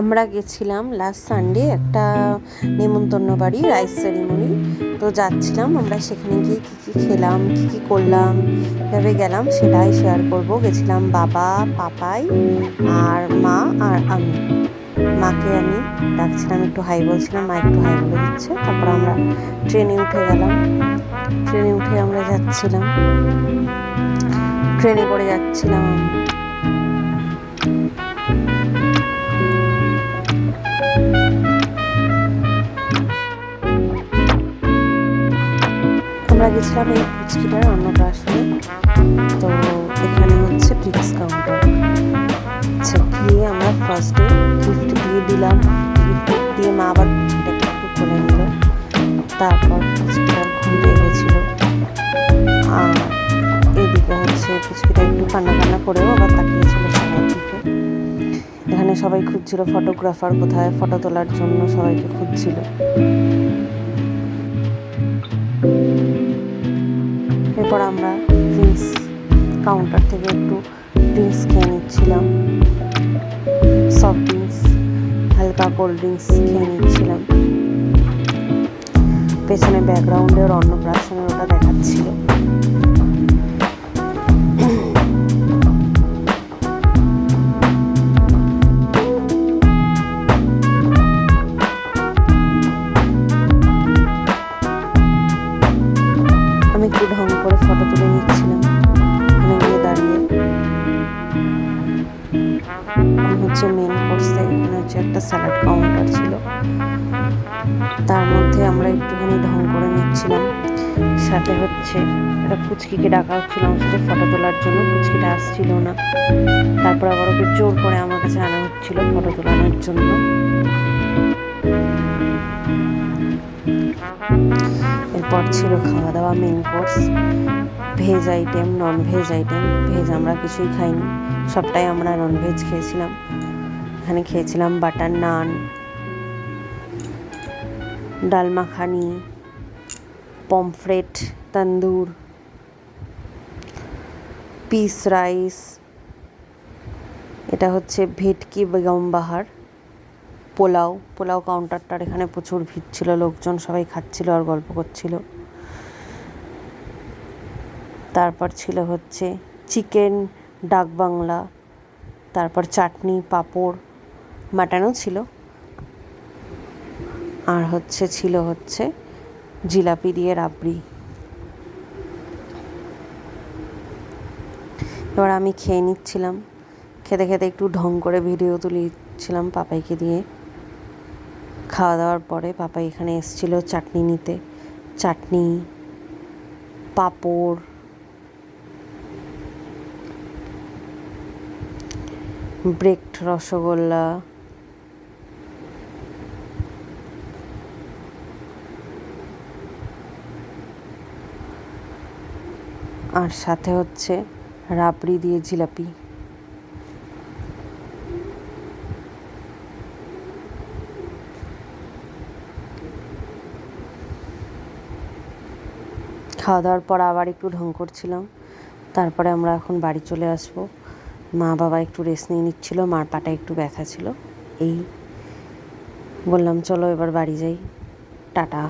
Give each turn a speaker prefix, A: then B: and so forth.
A: আমরা গেছিলাম last Sunday একটা নেমন্তন্ন বাড়ি, রাইস সেরিমনি। তো যাচ্ছিলাম আমরা, সেখানে গিয়ে কী কী খেলাম, কী কী করলাম, কীভাবে গেলাম সেটাই শেয়ার করব। গেছিলাম বাবা, পাপাই আর মা আর আমি। মাকে আমি ডাকছিলাম, একটু হাই বলছিলাম, মা একটু হাই বলে দিচ্ছে। তারপর আমরা ট্রেনে উঠে গেলাম। ট্রেনে উঠে আমরা যাচ্ছিলাম, ট্রেনে করে যাচ্ছিলাম আমরা গেছিলাম এই পুচকিটার অন্নপ্রাশনে। তো এখানে হচ্ছে ব্রিক্স কাউন্টার। আচ্ছা, গিয়ে আমরা ফার্স্টে গিফট দিয়ে দিলাম। গিফট দিয়ে মা আবার পুচকিটাকে একটু কোলে নিল। তারপর পুচকিটার ঘুম লেগেছিল, আর এদিকে হচ্ছে পুচকিটা একটু কান্না করেও আবার তাকিয়েছিল সবার দিকে। এখানে সবাই খুঁজছিল ফটোগ্রাফার কোথায়, ফটো তোলার জন্য সবাইকে খুঁজছিল। এরপর আমরা ড্রিঙ্কস কাউন্টার থেকে একটু ড্রিঙ্কস খেয়ে নিচ্ছিলাম, সফট ড্রিঙ্কস, হালকা কোল্ড ড্রিঙ্কস খেয়ে নিচ্ছিলাম। পেছনে ব্যাকগ্রাউন্ডে ওর অন্নপ্রাশনের ওটা দেখাচ্ছিল। আমি একটু ঢং করে ফটো তুলে নিচ্ছিলাম ওখানে গিয়ে দাঁড়িয়ে। হচ্ছে মেন কোর্সে এখানে হচ্ছে একটা স্যালাড কাউন্টার ছিল, তার মধ্যে আমরা একটুখানি ঢং করে নিচ্ছিলাম। সাথে হচ্ছে একটা পুচকিকে ডাকা হচ্ছিল আমার সাথে ফটো তোলার জন্য, পুচকিটা আসছিল না। তারপর আবার ওকে জোর করে আমার কাছে আনা হচ্ছিল ফটো তোলানোর জন্য। এরপর ছিল খাওয়া দাওয়া, main course, veg item, non veg item. Veg আমরা কিছুই খাইনি, সবটাই আমরা নন ভেজ খেয়েছিলাম। এখানে খেয়েছিলাম বাটার নান, ডাল মাখানি, পমফ্রেট, তন্দুর, পিস রাইস। এটা হচ্ছে ভেটকি বেগম বাহার, পোলাও কাউন্টারটার এখানে প্রচুর ভিড় ছিল, লোকজন সবাই খাচ্ছিল আর গল্প করছিল। তারপর ছিল হচ্ছে চিকেন ডাক বাংলা, তারপর চাটনি, পাঁপড়, মাটনও ছিল, আর ছিল জিলাপি দিয়ে রাবড়ি। এবার আমি খেয়ে নিচ্ছিলাম, খেতে খেতে একটু ঢং করে ভিডিও তুলেছিলাম পাপাইকে দিয়ে। খাওয়া দাওয়ার পরে পাপাই এখানে এসেছিল চাটনি নিতে, চাটনি, পাঁপড়, ব্রেকড রসগোল্লা, আর সাথে হচ্ছে রাবড়ি দিয়ে জিলাপি। খাওয়া দাওয়ার পর আবার একটু ঢং করছিলাম। তারপরে আমরা এখন বাড়ি চলে আসব। মা বাবা একটু রেস্ট নিয়ে নিচ্ছিল, মার পাটা একটু ব্যথা ছিল। এই বললাম চলো এবার বাড়ি যাই, টাটা।